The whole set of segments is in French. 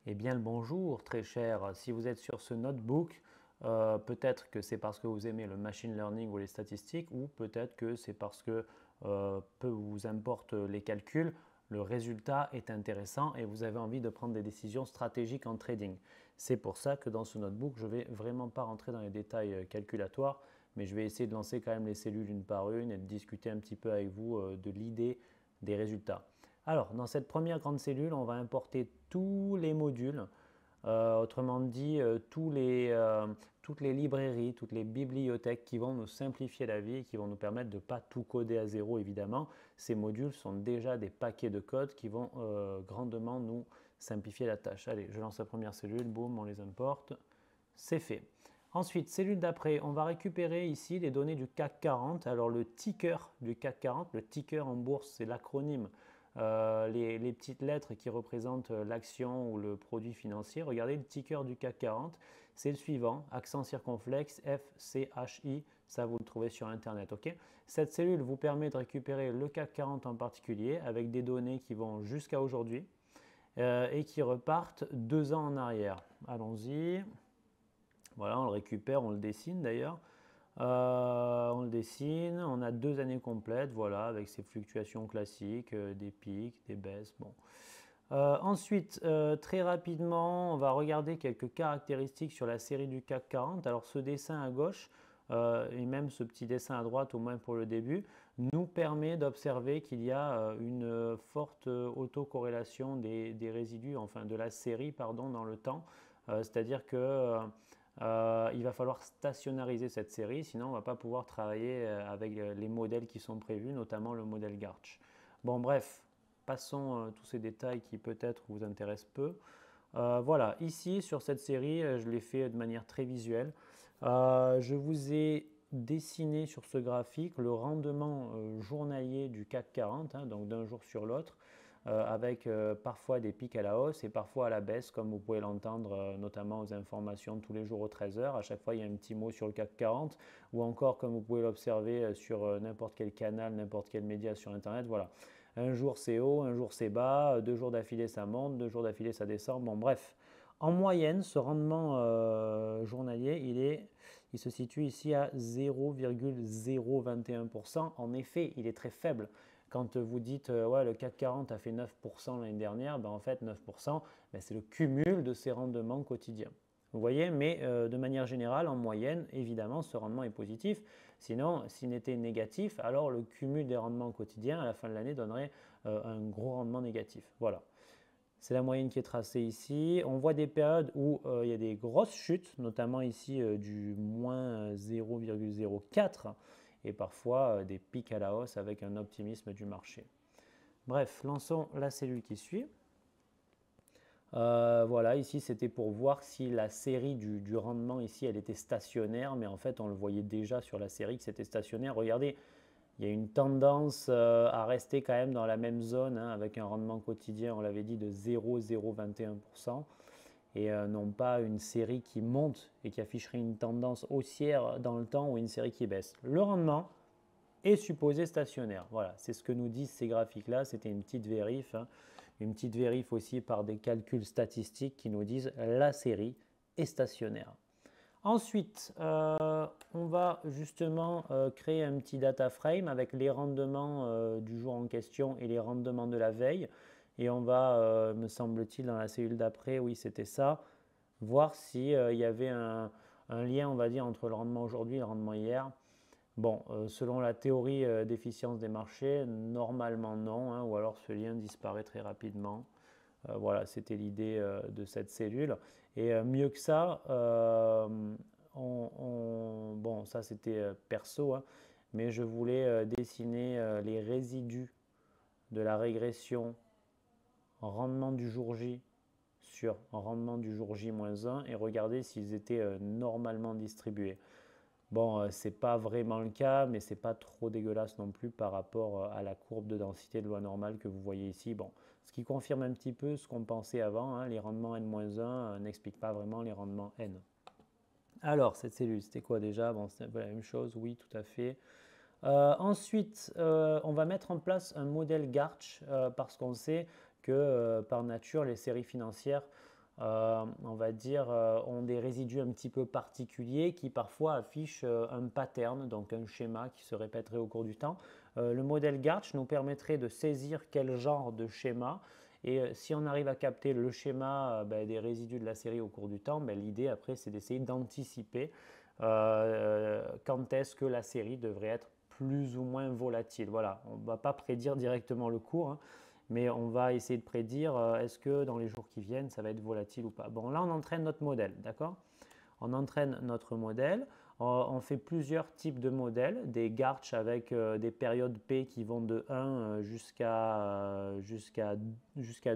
Eh bien le bonjour très cher, si vous êtes sur ce notebook, peut-être que c'est parce que vous aimez le machine learning ou les statistiques ou peut-être que c'est parce que peu vous importe les calculs, le résultat est intéressant et vous avez envie de prendre des décisions stratégiques en trading. C'est pour ça que dans ce notebook, je ne vais vraiment pas rentrer dans les détails calculatoires, mais je vais essayer de lancer quand même les cellules une par une et de discuter un petit peu avec vous de l'idée des résultats. Alors, dans cette première grande cellule, on va importer tous les modules, autrement dit, toutes les librairies, toutes les bibliothèques qui vont nous simplifier la vie et qui vont nous permettre de ne pas tout coder à zéro, évidemment. Ces modules sont déjà des paquets de code qui vont grandement nous simplifier la tâche. Allez, je lance la première cellule, boum, on les importe, c'est fait. Ensuite, cellule d'après, on va récupérer ici les données du CAC 40. Alors le ticker du CAC 40, le ticker en bourse, c'est l'acronyme, les petites lettres qui représentent l'action ou le produit financier. Regardez le ticker du CAC 40, c'est le suivant, accent circonflexe FCHI, ça vous le trouvez sur Internet. Ok. Cette cellule vous permet de récupérer le CAC 40 en particulier avec des données qui vont jusqu'à aujourd'hui et qui repartent 2 ans en arrière. Allons-y. Voilà, on le récupère, on le dessine d'ailleurs. On le dessine, on a 2 années complètes, voilà, avec ces fluctuations classiques, des pics, des baisses. Bon. Ensuite, très rapidement, on va regarder quelques caractéristiques sur la série du CAC 40. Alors, ce dessin à gauche et même ce petit dessin à droite, au moins pour le début, nous permet d'observer qu'il y a une forte autocorrélation des résidus, enfin de la série, pardon, dans le temps. C'est-à-dire que il va falloir stationnariser cette série, sinon on ne va pas pouvoir travailler avec les modèles qui sont prévus, notamment le modèle Garch. Bon, bref, passons tous ces détails qui peut-être vous intéressent peu. Voilà, ici sur cette série, je l'ai fait de manière très visuelle. Je vous ai dessiné sur ce graphique le rendement journalier du CAC 40, hein, donc d'un jour sur l'autre, avec parfois des pics à la hausse et parfois à la baisse, comme vous pouvez l'entendre notamment aux informations tous les jours aux 13 heures. À chaque fois, il y a un petit mot sur le CAC 40, ou encore, comme vous pouvez l'observer sur n'importe quel canal, n'importe quel média sur Internet. Voilà. Un jour c'est haut, un jour c'est bas, 2 jours d'affilée ça monte, 2 jours d'affilée ça descend. Bon, bref. En moyenne, ce rendement journalier, il se situe ici à 0,021%. En effet, il est très faible. Quand vous dites ouais, le CAC 40 a fait 9% l'année dernière, ben en fait 9%, ben c'est le cumul de ces rendements quotidiens. Vous voyez, mais de manière générale, en moyenne, évidemment, ce rendement est positif. Sinon, s'il était négatif, alors le cumul des rendements quotidiens à la fin de l'année donnerait un gros rendement négatif. Voilà. C'est la moyenne qui est tracée ici. On voit des périodes où il y a des grosses chutes, notamment ici du moins 0,04 et parfois des pics à la hausse avec un optimisme du marché. Bref, lançons la cellule qui suit. Voilà, ici c'était pour voir si la série du rendement ici elle était stationnaire, mais en fait on le voyait déjà sur la série que c'était stationnaire. Regardez, il y a une tendance à rester quand même dans la même zone hein, avec un rendement quotidien, on l'avait dit, de 0,021% et non pas une série qui monte et qui afficherait une tendance haussière dans le temps ou une série qui baisse. Le rendement est supposé stationnaire. Voilà, c'est ce que nous disent ces graphiques-là. C'était une petite vérif, hein, une petite vérif aussi par des calculs statistiques qui nous disent la série est stationnaire. Ensuite, on va justement créer un petit data frame avec les rendements du jour en question et les rendements de la veille. Et on va, me semble-t-il, dans la cellule d'après, oui c'était ça, voir s'il y avait un lien, on va dire, entre le rendement aujourd'hui et le rendement hier. Bon, selon la théorie d'efficience des marchés, normalement non, hein, ou alors ce lien disparaît très rapidement. Voilà, c'était l'idée de cette cellule. Et mieux que ça, bon, ça c'était perso, hein, mais je voulais dessiner les résidus de la régression rendement du jour J sur rendement du jour J-1 et regarder s'ils étaient normalement distribués. Bon, c'est pas vraiment le cas, mais c'est pas trop dégueulasse non plus par rapport à la courbe de densité de loi normale que vous voyez ici. Bon, ce qui confirme un petit peu ce qu'on pensait avant, hein, les rendements n-1 n'expliquent pas vraiment les rendements n. Alors, cette cellule, c'était quoi déjà? Bon, c'est un peu la même chose, oui, tout à fait. Ensuite, on va mettre en place un modèle Garch parce qu'on sait que par nature, les séries financières on va dire, ont des résidus un petit peu particuliers qui parfois affichent un pattern, donc un schéma qui se répéterait au cours du temps. Le modèle Garch nous permettrait de saisir quel genre de schéma. Et si on arrive à capter le schéma des résidus de la série au cours du temps, l'idée après c'est d'essayer d'anticiper quand est-ce que la série devrait être plus ou moins volatile. Voilà, on ne va pas prédire directement le cours, hein, mais on va essayer de prédire est-ce que dans les jours qui viennent, ça va être volatile ou pas. Bon, là, on entraîne notre modèle, d'accord? On entraîne notre modèle. On fait plusieurs types de modèles, des Garch avec des périodes P qui vont de 1 jusqu'à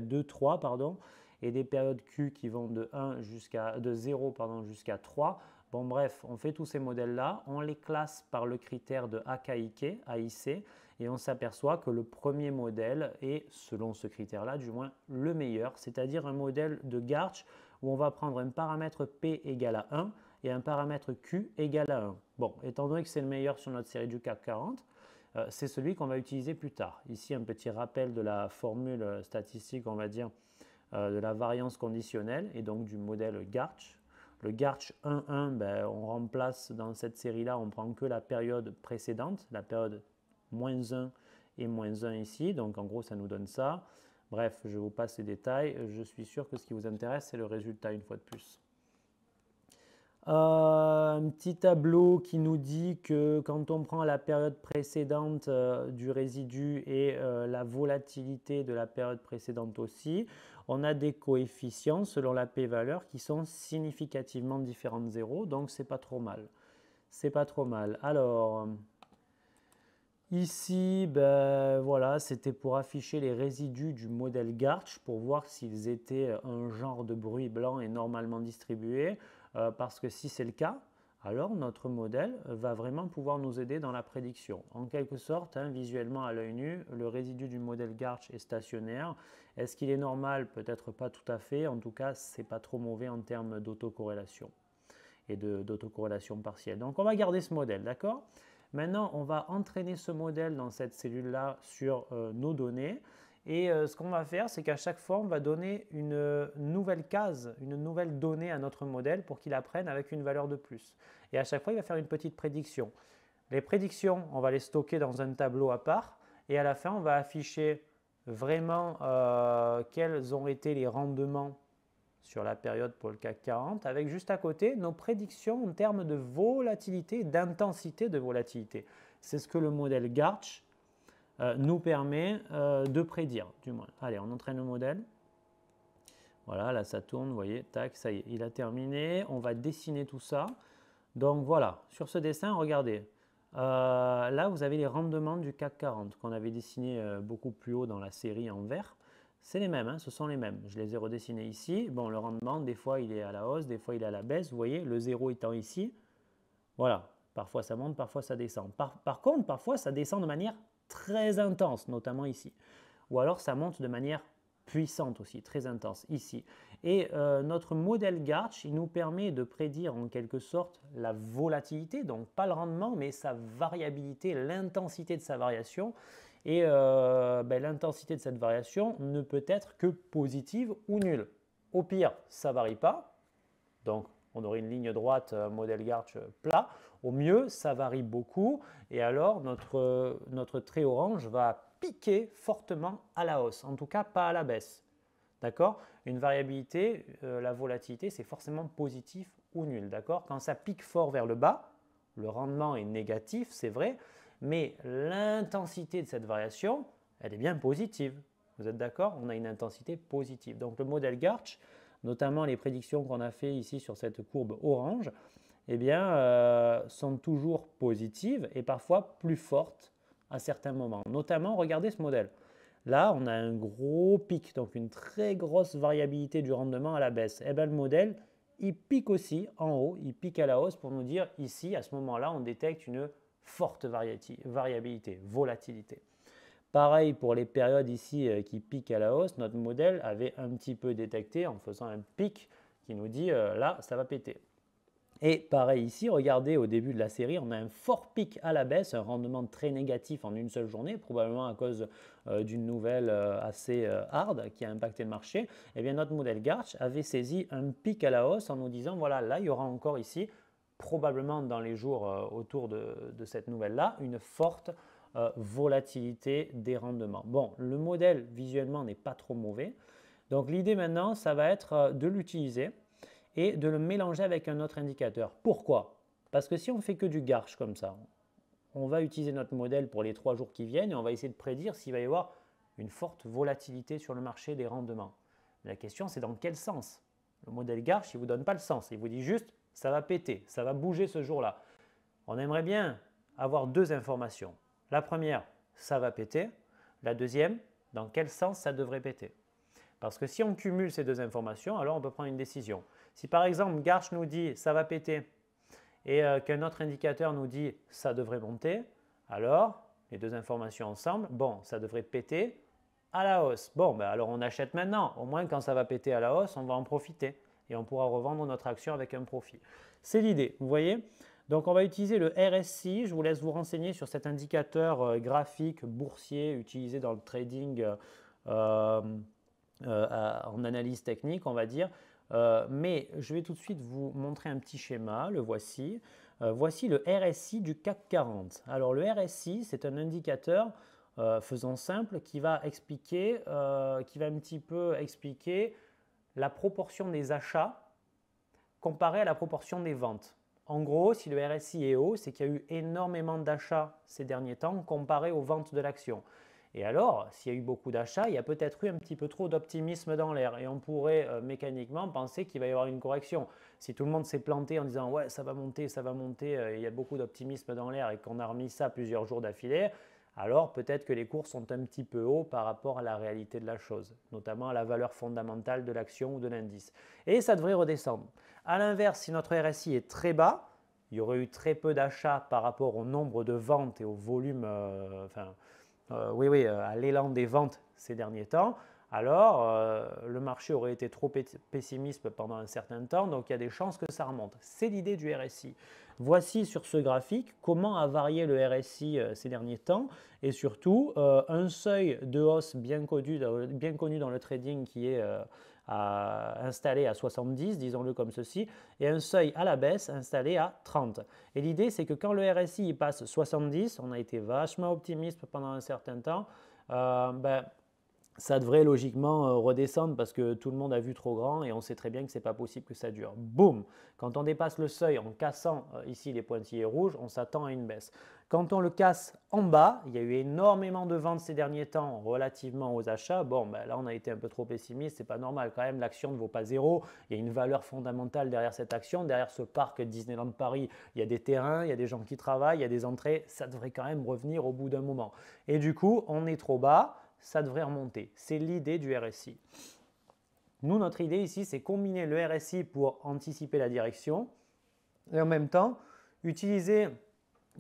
2, 3, pardon, et des périodes Q qui vont de 0 jusqu'à 3. Bon, bref, on fait tous ces modèles-là, on les classe par le critère de AIC, et on s'aperçoit que le premier modèle est, selon ce critère-là, du moins le meilleur, c'est-à-dire un modèle de Garch où on va prendre un paramètre P égal à 1 et un paramètre Q égal à 1. Bon, étant donné que c'est le meilleur sur notre série du CAC 40, c'est celui qu'on va utiliser plus tard. Ici, un petit rappel de la formule statistique, on va dire, de la variance conditionnelle et donc du modèle Garch. Le Garch 1,1, on remplace dans cette série-là, on ne prend que la période précédente, la période moins 1 et moins 1 ici. Donc en gros, ça nous donne ça. Bref, je vous passe les détails. Je suis sûr que ce qui vous intéresse, c'est le résultat une fois de plus. Un petit tableau qui nous dit que quand on prend la période précédente du résidu et la volatilité de la période précédente aussi, on a des coefficients selon la p-valeur qui sont significativement différents de 0, donc c'est pas trop mal. C'est pas trop mal. Alors, ici, voilà, c'était pour afficher les résidus du modèle Garch pour voir s'ils étaient un genre de bruit blanc et normalement distribué. Parce que si c'est le cas, alors notre modèle va vraiment pouvoir nous aider dans la prédiction. En quelque sorte, hein, visuellement à l'œil nu, le résidu du modèle Garch est stationnaire. Est-ce qu'il est normal? Peut-être pas tout à fait. En tout cas, ce n'est pas trop mauvais en termes d'autocorrélation et d'autocorrélation partielle. Donc on va garder ce modèle, d'accord? Maintenant, on va entraîner ce modèle dans cette cellule-là sur nos données. Et ce qu'on va faire, c'est qu'à chaque fois, on va donner une nouvelle case, une nouvelle donnée à notre modèle pour qu'il apprenne avec une valeur de plus. Et à chaque fois, il va faire une petite prédiction. Les prédictions, on va les stocker dans un tableau à part. Et à la fin, on va afficher vraiment quels ont été les rendements sur la période pour le CAC 40, avec juste à côté nos prédictions en termes de volatilité, d'intensité de volatilité. C'est ce que le modèle Garch nous permet de prédire, du moins. Allez, on entraîne le modèle. Voilà, là ça tourne, vous voyez, tac, ça y est, il a terminé. On va dessiner tout ça. Donc voilà, sur ce dessin, regardez. Là, vous avez les rendements du CAC 40 qu'on avait dessiné beaucoup plus haut dans la série en vert. C'est les mêmes, hein, ce sont les mêmes. Je les ai redessinés ici. Bon, le rendement, des fois, il est à la hausse, des fois, il est à la baisse. Vous voyez, le 0 étant ici. Voilà, parfois ça monte, parfois ça descend. Par contre, parfois, ça descend de manière très intense, notamment ici. Ou alors, ça monte de manière puissante aussi, très intense, ici. Et notre modèle Garch, il nous permet de prédire en quelque sorte la volatilité, donc pas le rendement, mais sa variabilité, l'intensité de sa variation. Et l'intensité de cette variation ne peut être que positive ou nulle. Au pire, ça ne varie pas, donc on aurait une ligne droite, modèle Garch plat. Au mieux, ça varie beaucoup, et alors notre trait orange va piquer fortement à la hausse, en tout cas pas à la baisse. D'accord? Une variabilité, la volatilité, c'est forcément positif ou nul. D'accord? Quand ça pique fort vers le bas, le rendement est négatif, c'est vrai, mais l'intensité de cette variation, elle est bien positive. Vous êtes d'accord? On a une intensité positive. Donc le modèle Garch, notamment les prédictions qu'on a fait ici sur cette courbe orange, eh bien, sont toujours positives et parfois plus fortes à certains moments. Notamment, regardez ce modèle. Là, on a un gros pic, donc une très grosse variabilité du rendement à la baisse. Eh bien, le modèle, il pique aussi en haut, il pique à la hausse pour nous dire ici, à ce moment-là, on détecte une forte variabilité, volatilité. Pareil pour les périodes ici qui piquent à la hausse, notre modèle avait un petit peu détecté en faisant un pic qui nous dit là, ça va péter. Et pareil ici, regardez au début de la série, on a un fort pic à la baisse, un rendement très négatif en une seule journée, probablement à cause d'une nouvelle assez hard qui a impacté le marché. Et bien notre modèle Garch avait saisi un pic à la hausse en nous disant voilà, là il y aura encore ici, probablement dans les jours autour de cette nouvelle-là, une forte volatilité des rendements. Bon, le modèle visuellement n'est pas trop mauvais. Donc l'idée maintenant, ça va être de l'utiliser et de le mélanger avec un autre indicateur. Pourquoi? Parce que si on fait que du Garch comme ça, on va utiliser notre modèle pour les 3 jours qui viennent et on va essayer de prédire s'il va y avoir une forte volatilité sur le marché des rendements. La question, c'est dans quel sens? Le modèle Garch, il ne vous donne pas le sens. Il vous dit juste, ça va péter, ça va bouger ce jour-là. On aimerait bien avoir 2 informations. La première, ça va péter. La deuxième, dans quel sens ça devrait péter? Parce que si on cumule ces 2 informations, alors on peut prendre une décision. Si par exemple Garch nous dit ça va péter et qu'un autre indicateur nous dit ça devrait monter, alors les 2 informations ensemble, bon, ça devrait péter à la hausse. Bon, ben alors on achète maintenant. Au moins quand ça va péter à la hausse, on va en profiter et on pourra revendre notre action avec un profit. C'est l'idée, vous voyez? Donc on va utiliser le RSI. Je vous laisse vous renseigner sur cet indicateur graphique boursier utilisé dans le trading en analyse technique, on va dire. Mais je vais tout de suite vous montrer un petit schéma, le voici. Voici le RSI du CAC 40. Alors le RSI, c'est un indicateur, faisons simple, qui va expliquer, qui va un petit peu expliquer la proportion des achats comparée à la proportion des ventes. En gros, si le RSI est haut, c'est qu'il y a eu énormément d'achats ces derniers temps comparé aux ventes de l'action. Et alors, s'il y a eu beaucoup d'achats, il y a peut-être eu un petit peu trop d'optimisme dans l'air et on pourrait mécaniquement penser qu'il va y avoir une correction. Si tout le monde s'est planté en disant « ouais, ça va monter, il y a beaucoup d'optimisme dans l'air » et qu'on a remis ça plusieurs jours d'affilée, alors peut-être que les cours sont un petit peu hauts par rapport à la réalité de la chose, notamment à la valeur fondamentale de l'action ou de l'indice. Et ça devrait redescendre. A l'inverse, si notre RSI est très bas, il y aurait eu très peu d'achats par rapport au nombre de ventes et au volume, à l'élan des ventes ces derniers temps, alors le marché aurait été trop pessimiste pendant un certain temps, donc il y a des chances que ça remonte. C'est l'idée du RSI. Voici sur ce graphique comment a varié le RSI ces derniers temps et surtout un seuil de hausse bien connu dans le trading qui est installé à 70, disons-le comme ceci, et un seuil à la baisse installé à 30. Et l'idée, c'est que quand le RSI passe 70, on a été vachement optimiste pendant un certain temps, ça devrait logiquement redescendre parce que tout le monde a vu trop grand et on sait très bien que ce n'est pas possible que ça dure. Boum! Quand on dépasse le seuil en cassant ici les pointillés rouges, on s'attend à une baisse. Quand on le casse en bas, il y a eu énormément de ventes ces derniers temps relativement aux achats. Bon, là on a été un peu trop pessimiste, c'est pas normal quand même, l'action ne vaut pas zéro. Il y a une valeur fondamentale derrière cette action, derrière ce parc Disneyland Paris. Il y a des terrains, il y a des gens qui travaillent, il y a des entrées, ça devrait quand même revenir au bout d'un moment. Et du coup, on est trop bas. Ça devrait remonter. C'est l'idée du RSI. Nous, notre idée ici, c'est combiner le RSI pour anticiper la direction et en même temps utiliser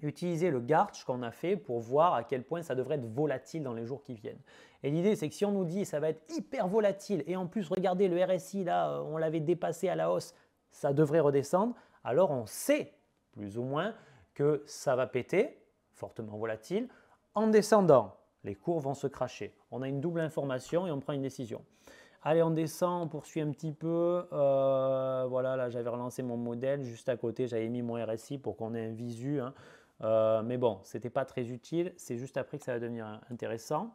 le Garch qu'on a fait pour voir à quel point ça devrait être volatile dans les jours qui viennent. Et l'idée, c'est que si on nous dit ça va être hyper volatile et en plus, regardez le RSI, là, on l'avait dépassé à la hausse, ça devrait redescendre, alors on sait plus ou moins que ça va péter, fortement volatile, en descendant. Les cours vont se cracher. On a une double information et on prend une décision. Allez, on descend, on poursuit un petit peu. Voilà, là, j'avais relancé mon modèle. Juste à côté, j'avais mis mon RSI pour qu'on ait un visu. Mais bon, ce n'était pas très utile. C'est juste après que ça va devenir intéressant.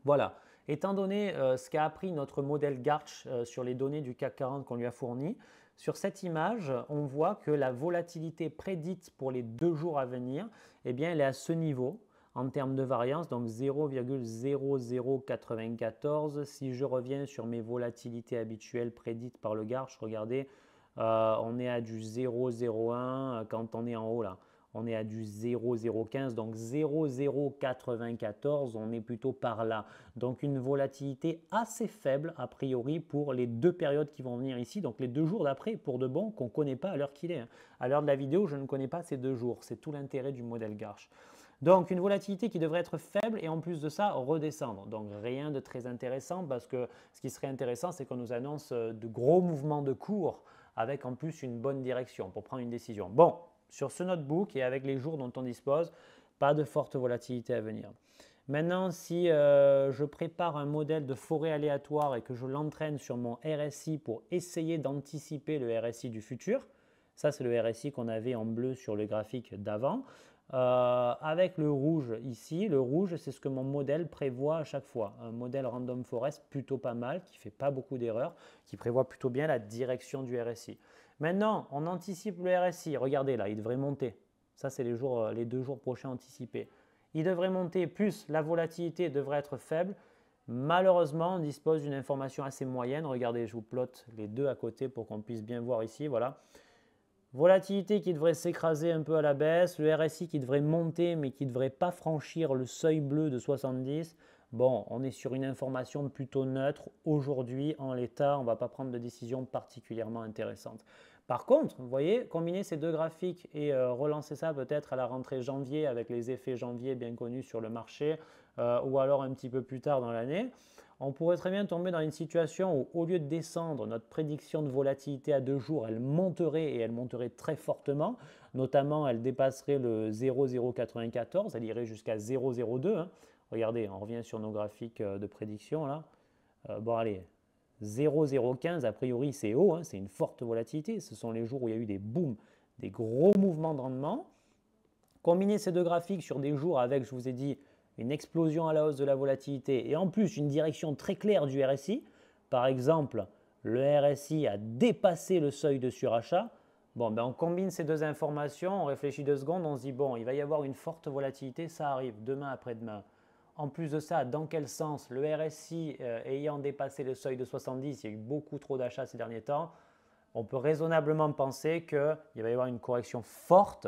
Voilà. Étant donné ce qu'a appris notre modèle Garch sur les données du CAC 40 qu'on lui a fourni, sur cette image, on voit que la volatilité prédite pour les 2 jours à venir, eh bien, elle est à ce niveau en termes de variance, donc 0,0094. Si je reviens sur mes volatilités habituelles prédites par le Garch, regardez, on est à du 0,01 quand on est en haut là. On est à du 0,015, donc 0,094, on est plutôt par là. Donc une volatilité assez faible a priori pour les 2 périodes qui vont venir ici, donc les 2 jours d'après pour de bon qu'on ne connaît pas à l'heure qu'il est. À l'heure de la vidéo, je ne connais pas ces 2 jours, c'est tout l'intérêt du modèle Garch. Donc une volatilité qui devrait être faible et en plus de ça redescendre. Donc rien de très intéressant parce que ce qui serait intéressant c'est qu'on nous annonce de gros mouvements de cours avec en plus une bonne direction pour prendre une décision. Bon, sur ce notebook et avec les jours dont on dispose, pas de forte volatilité à venir. Maintenant, si je prépare un modèle de forêt aléatoire et que je l'entraîne sur mon RSI pour essayer d'anticiper le RSI du futur, ça c'est le RSI qu'on avait en bleu sur le graphique d'avant, avec le rouge ici, le rouge c'est ce que mon modèle prévoit à chaque fois. Un modèle Random Forest plutôt pas mal, qui ne fait pas beaucoup d'erreurs, qui prévoit plutôt bien la direction du RSI. Maintenant, on anticipe le RSI, regardez là, il devrait monter. Ça c'est les 2 jours prochains anticipés. Il devrait monter, plus la volatilité devrait être faible. Malheureusement, on dispose d'une information assez moyenne. Regardez, je vous plotte les deux à côté pour qu'on puisse bien voir ici. Voilà. Volatilité qui devrait s'écraser un peu à la baisse. Le RSI qui devrait monter, mais qui ne devrait pas franchir le seuil bleu de 70. Bon, on est sur une information plutôt neutre. Aujourd'hui, en l'état, on ne va pas prendre de décision particulièrement intéressante. Par contre, vous voyez, combiner ces deux graphiques et relancer ça peut-être à la rentrée janvier avec les effets janvier bien connus sur le marché ou alors un petit peu plus tard dans l'année, on pourrait très bien tomber dans une situation où au lieu de descendre, notre prédiction de volatilité à 2 jours, elle monterait et elle monterait très fortement. Notamment, elle dépasserait le 0,094, elle irait jusqu'à 0,02. Hein. Regardez, on revient sur nos graphiques de prédiction là. Bon allez, 0,015 a priori c'est haut, hein, c'est une forte volatilité. Ce sont les jours où il y a eu des booms, des gros mouvements de rendement. Combiner ces deux graphiques sur des jours avec, je vous ai dit, une explosion à la hausse de la volatilité et en plus une direction très claire du RSI. Par exemple, le RSI a dépassé le seuil de surachat. Bon, ben on combine ces deux informations, on réfléchit 2 secondes, on se dit bon, il va y avoir une forte volatilité, ça arrive demain après-demain. En plus de ça, dans quel sens? Le RSI ayant dépassé le seuil de 70, il y a eu beaucoup trop d'achats ces derniers temps. On peut raisonnablement penser qu'il va y avoir une correction forte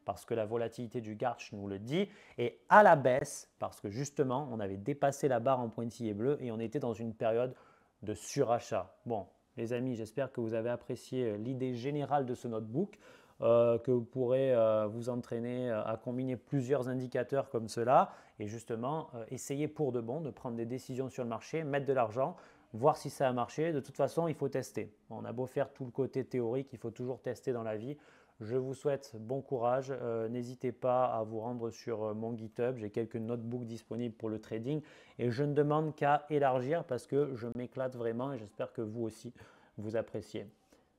parce que la volatilité du Gartch nous le dit, et à la baisse parce que justement, on avait dépassé la barre en pointillé bleu et on était dans une période de surachat. Bon, les amis, j'espère que vous avez apprécié l'idée générale de ce notebook, que vous pourrez vous entraîner à combiner plusieurs indicateurs comme cela et justement essayer pour de bon de prendre des décisions sur le marché, mettre de l'argent, voir si ça a marché. De toute façon, il faut tester. On a beau faire tout le côté théorique, il faut toujours tester dans la vie. Je vous souhaite bon courage. N'hésitez pas à vous rendre sur mon GitHub. J'ai quelques notebooks disponibles pour le trading et je ne demande qu'à élargir parce que je m'éclate vraiment et j'espère que vous aussi vous appréciez.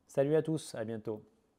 Salut à tous, à bientôt.